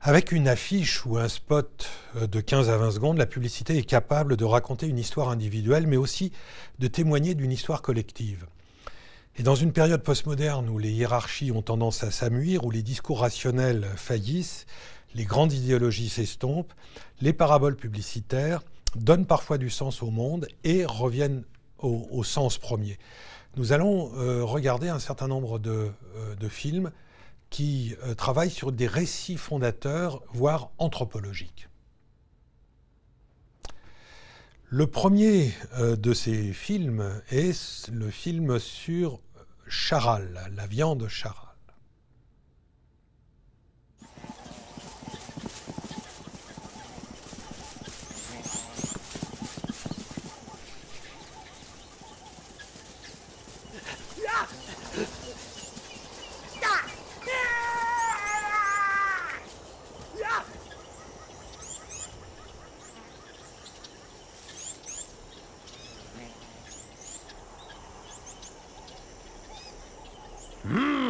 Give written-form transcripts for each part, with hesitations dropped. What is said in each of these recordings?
Avec une affiche ou un spot de 15 à 20 secondes, la publicité est capable de raconter une histoire individuelle, mais aussi de témoigner d'une histoire collective. Et dans une période postmoderne où les hiérarchies ont tendance à s'amuir, où les discours rationnels faillissent, les grandes idéologies s'estompent, les paraboles publicitaires donnent parfois du sens au monde et reviennent au sens premier. Nous allons regarder un certain nombre de films qui travaillent sur des récits fondateurs, voire anthropologiques. Le premier de ces films est le film sur charal, la viande charal.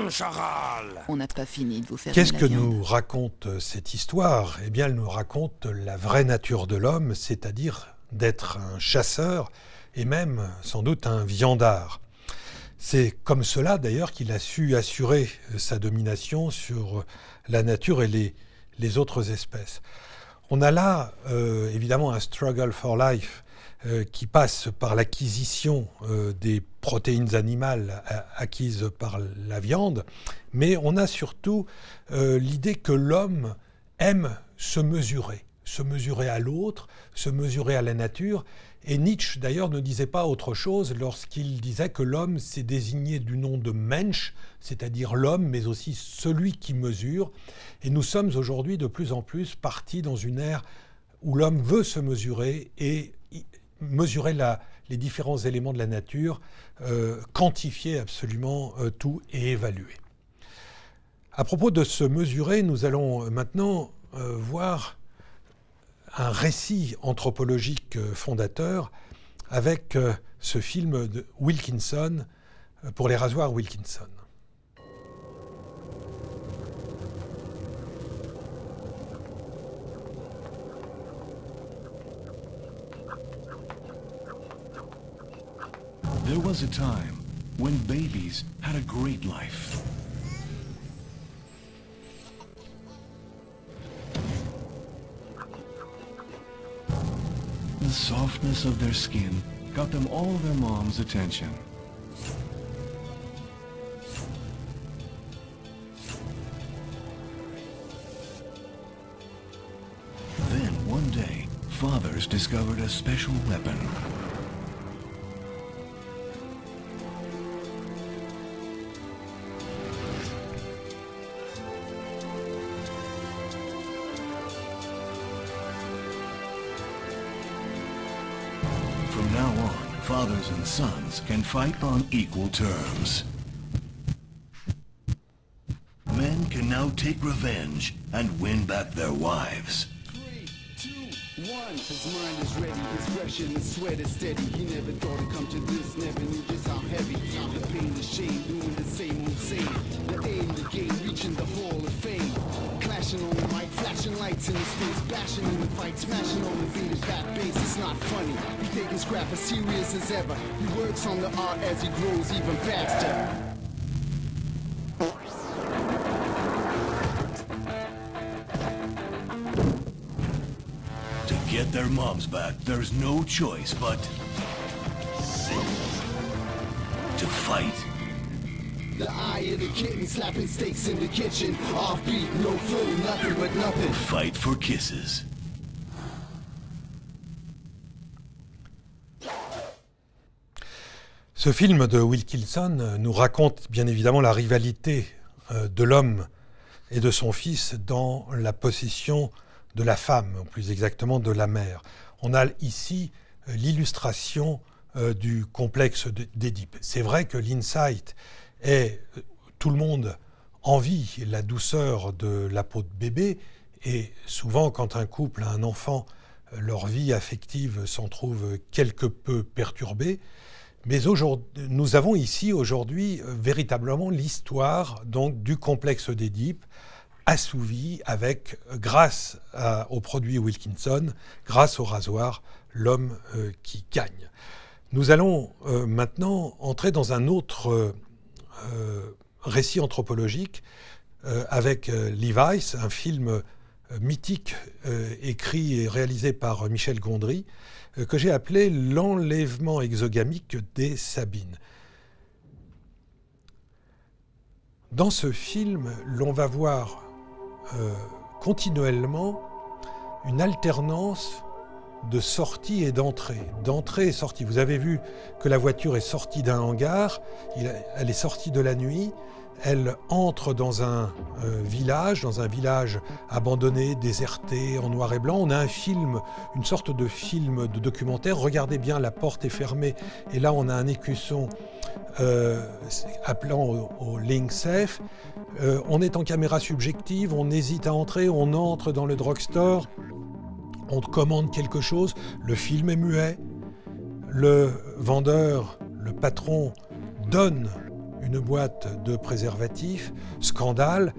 Charal. On n'a pas fini de vous faire Qu'est-ce la que viande. nous raconte cette histoire ? Eh bien, elle nous raconte la vraie nature de l'homme, c'est-à-dire d'être un chasseur et même, sans doute, un viandard. C'est comme cela, d'ailleurs, qu'il a su assurer sa domination sur la nature et les autres espèces. On a là, évidemment, un struggle for life qui passe par l'acquisition des protéines animales acquises par la viande, mais on a surtout l'idée que l'homme aime se mesurer à l'autre, se mesurer à la nature. Et Nietzsche, d'ailleurs, ne disait pas autre chose lorsqu'il disait que l'homme s'est désigné du nom de Mensch, c'est-à-dire l'homme, mais aussi celui qui mesure. Et nous sommes aujourd'hui de plus en plus partis dans une ère où l'homme veut se mesurer et mesurer les différents éléments de la nature, quantifier absolument tout et évaluer. À propos de se mesurer, nous allons maintenant voir un récit anthropologique fondateur avec ce film de Wilkinson, pour les rasoirs Wilkinson. There was a time when babies had a great life. The softness of their skin got them all their mom's attention. Then one day, fathers discovered a special weapon. From now on, fathers and sons can fight on equal terms. Men can now take revenge and win back their wives. 3, 2, 1. His mind is ready, his fresh and his sweat is steady. He never thought it'd come to this, never knew just how heavy. The pain, the shame, doing the same old same. The aim, the game, reaching the hall of fame. Clashing on the mic, flashing lights in his face, bashing in the fight, smashing on the beat, his fat bass. It's not funny. He take his crap as serious as ever. He works on the art as he grows even faster. To get their moms back, there's no choice but to fight. The eye of the kitten, slapping steaks in the kitchen. Offbeat, no flow, nothing but nothing. Fight for kisses. Ce film de Wilkinson nous raconte bien évidemment la rivalité de l'homme et de son fils dans la possession de la femme, ou plus exactement de la mère. On a ici l'illustration du complexe d'Édipe. C'est vrai que l'insight est tout le monde envie la douceur de la peau de bébé, et souvent quand un couple a un enfant, leur vie affective s'en trouve quelque peu perturbée. Mais nous avons ici aujourd'hui véritablement l'histoire donc du complexe d'Édipe, assouvi grâce au produit Wilkinson, grâce au rasoir, l'homme qui gagne. Nous allons maintenant entrer dans un autre récit anthropologique avec Levi's, un film mythique écrit et réalisé par Michel Gondry, que j'ai appelé « L'enlèvement exogamique des Sabines ». Dans ce film, l'on va voir continuellement une alternance de sortie et d'entrée. D'entrée et sortie. Vous avez vu que la voiture est sortie d'un hangar, elle est sortie de la nuit, elle entre dans un village abandonné, déserté, en noir et blanc. On a un film, une sorte de film de documentaire. Regardez bien, la porte est fermée et là on a un écusson appelant au link safe. On est en caméra subjective, on hésite à entrer, on entre dans le drugstore, on commande quelque chose, le film est muet, le vendeur, le patron donne une boîte de préservatifs, scandale,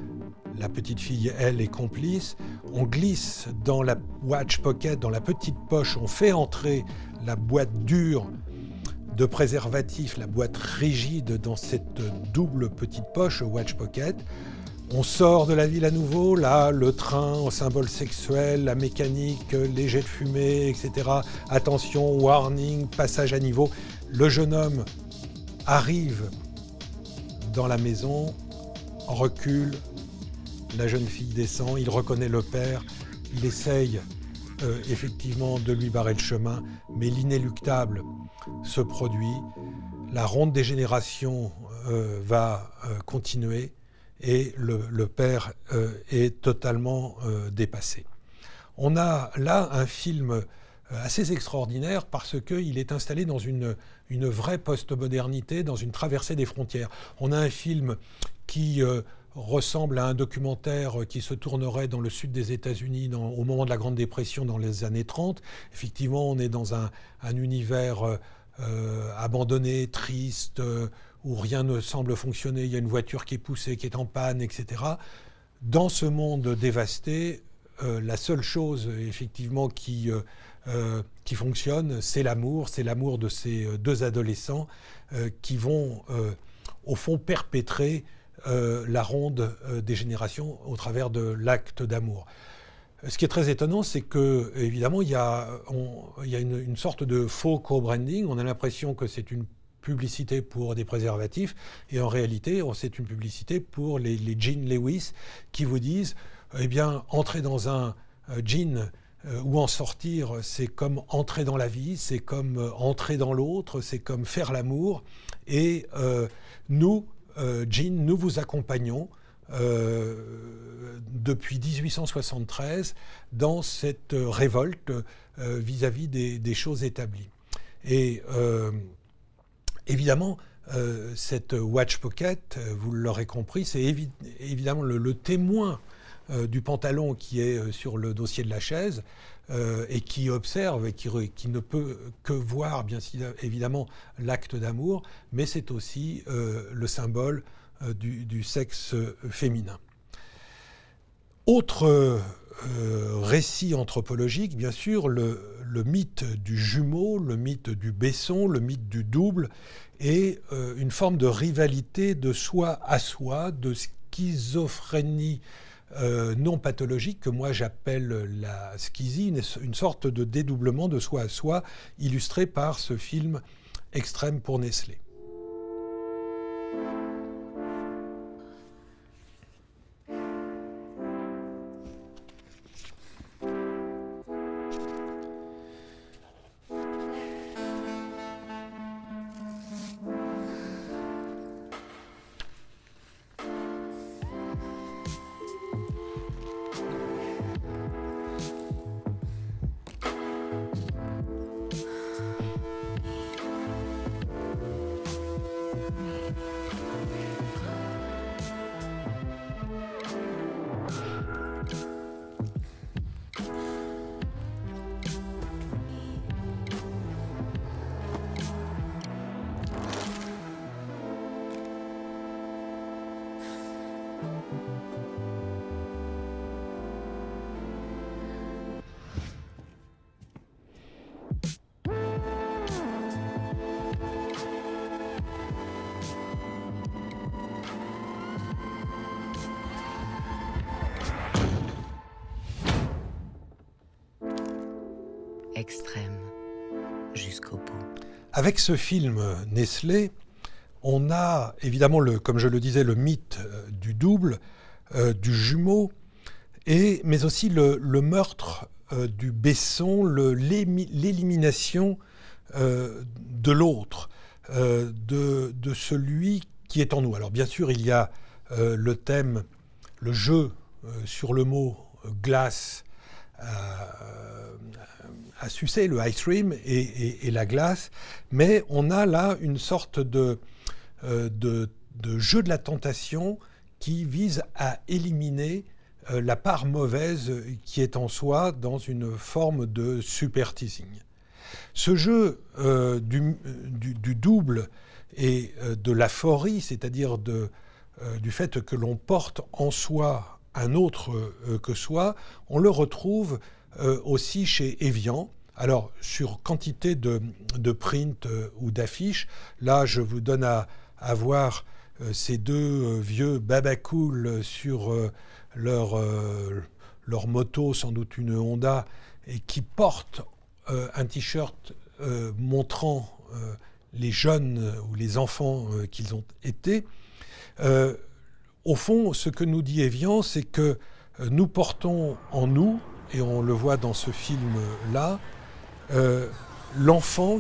la petite fille, elle, est complice, on glisse dans la watch pocket, dans la petite poche, on fait entrer la boîte dure de préservatifs, la boîte rigide dans cette double petite poche watch pocket. On sort de la ville à nouveau, là, le train au symbole sexuel, la mécanique, les jets de fumée, etc. Attention, warning, passage à niveau. Le jeune homme arrive dans la maison, recule, la jeune fille descend, il reconnaît le père, il essaye effectivement de lui barrer le chemin, mais l'inéluctable se produit, la ronde des générations va continuer et le père est totalement dépassé. On a là un film assez extraordinaire parce qu'il est installé dans une vraie post-modernité, dans une traversée des frontières. On a un film qui ressemble à un documentaire qui se tournerait dans le sud des États-Unis au moment de la Grande Dépression dans les années 30. Effectivement, on est dans un univers abandonné, triste, où rien ne semble fonctionner. Il y a une voiture qui est poussée, qui est en panne, etc. Dans ce monde dévasté, la seule chose effectivement qui fonctionne, c'est l'amour de ces deux adolescents qui vont au fond perpétrer la ronde des générations au travers de l'acte d'amour. Ce qui est très étonnant, c'est que évidemment il y a une sorte de faux co-branding. On a l'impression que c'est une publicité pour des préservatifs et en réalité c'est une publicité pour les jeans Lewis qui vous disent eh bien entrer dans un jean ou en sortir, c'est comme entrer dans la vie, c'est comme entrer dans l'autre, c'est comme faire l'amour. Et nous, Jean, nous vous accompagnons depuis 1873 dans cette révolte vis-à-vis des choses établies. Et évidemment, cette watch pocket, vous l'aurez compris, c'est évidemment le témoin du pantalon qui est sur le dossier de la chaise et qui observe et qui ne peut que voir bien évidemment l'acte d'amour, mais c'est aussi le symbole du sexe féminin. Autre récit anthropologique, bien sûr, le mythe du jumeau, le mythe du besson, le mythe du double, et une forme de rivalité de soi à soi, de schizophrénie non pathologique que moi j'appelle la schizie, une sorte de dédoublement de soi à soi, illustré par ce film Extrême pour Nestlé. extrême, jusqu'au bout. Avec ce film Nestlé, on a évidemment, comme je le disais, le mythe du double, du jumeau, mais aussi le meurtre du Besson, l'élimination de l'autre, de celui qui est en nous. Alors bien sûr, il y a le thème, le jeu sur le mot glace à sucer, le ice cream et la glace, mais on a là une sorte de jeu de la tentation qui vise à éliminer la part mauvaise qui est en soi dans une forme de super teasing. Ce jeu du double et de l'aphorie, c'est-à-dire du fait que l'on porte en soi un autre que soi, on le retrouve aussi chez Evian. Alors, sur quantité de print ou d'affiches, là, je vous donne à voir ces deux vieux babacool sur leur moto, sans doute une Honda, et qui portent un t-shirt montrant les jeunes ou les enfants qu'ils ont été. Au fond, ce que nous dit Evian, c'est que nous portons en nous, et on le voit dans ce film-là, l'enfant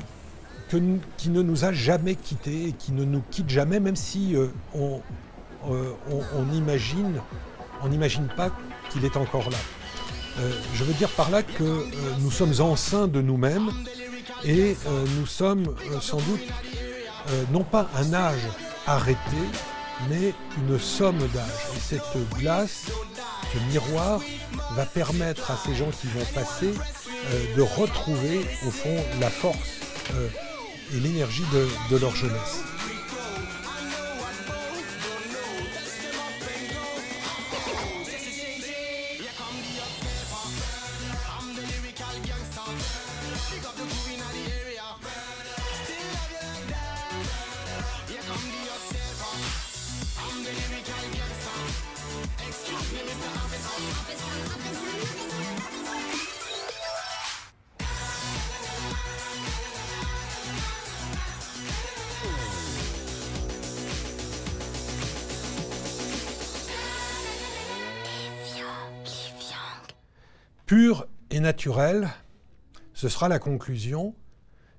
qui ne nous a jamais quittés et qui ne nous quitte jamais, même si on n'imagine pas qu'il est encore là. Je veux dire par là que nous sommes enceints de nous-mêmes et nous sommes sans doute non pas un âge arrêté, mais une somme d'âges. Et cette glace, ce miroir, va permettre à ces gens qui vont passer de retrouver au fond la force et l'énergie de leur jeunesse. Pur et naturel, ce sera la conclusion.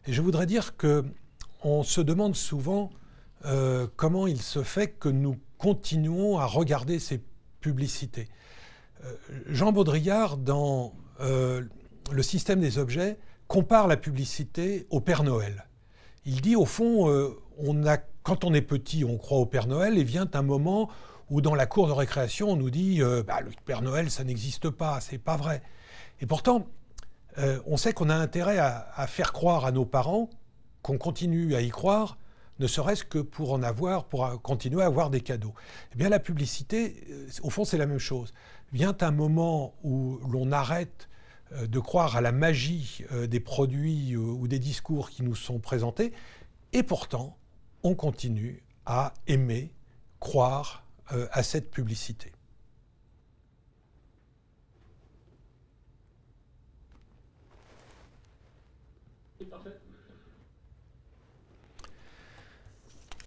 Et je voudrais dire qu'on se demande souvent comment il se fait que nous continuons à regarder ces publicités. Jean Baudrillard, dans Le système des objets, compare la publicité au Père Noël. Il dit, au fond, quand on est petit, on croit au Père Noël, et vient un moment où dans la cour de récréation, on nous dit le Père Noël, ça n'existe pas, c'est pas vrai. Et pourtant, on sait qu'on a intérêt à faire croire à nos parents qu'on continue à y croire, ne serait-ce que pour continuer à avoir des cadeaux. Eh bien, la publicité, au fond, c'est la même chose. Vient un moment où l'on arrête de croire à la magie des produits ou des discours qui nous sont présentés, et pourtant, on continue à aimer, croire à cette publicité. Parfait.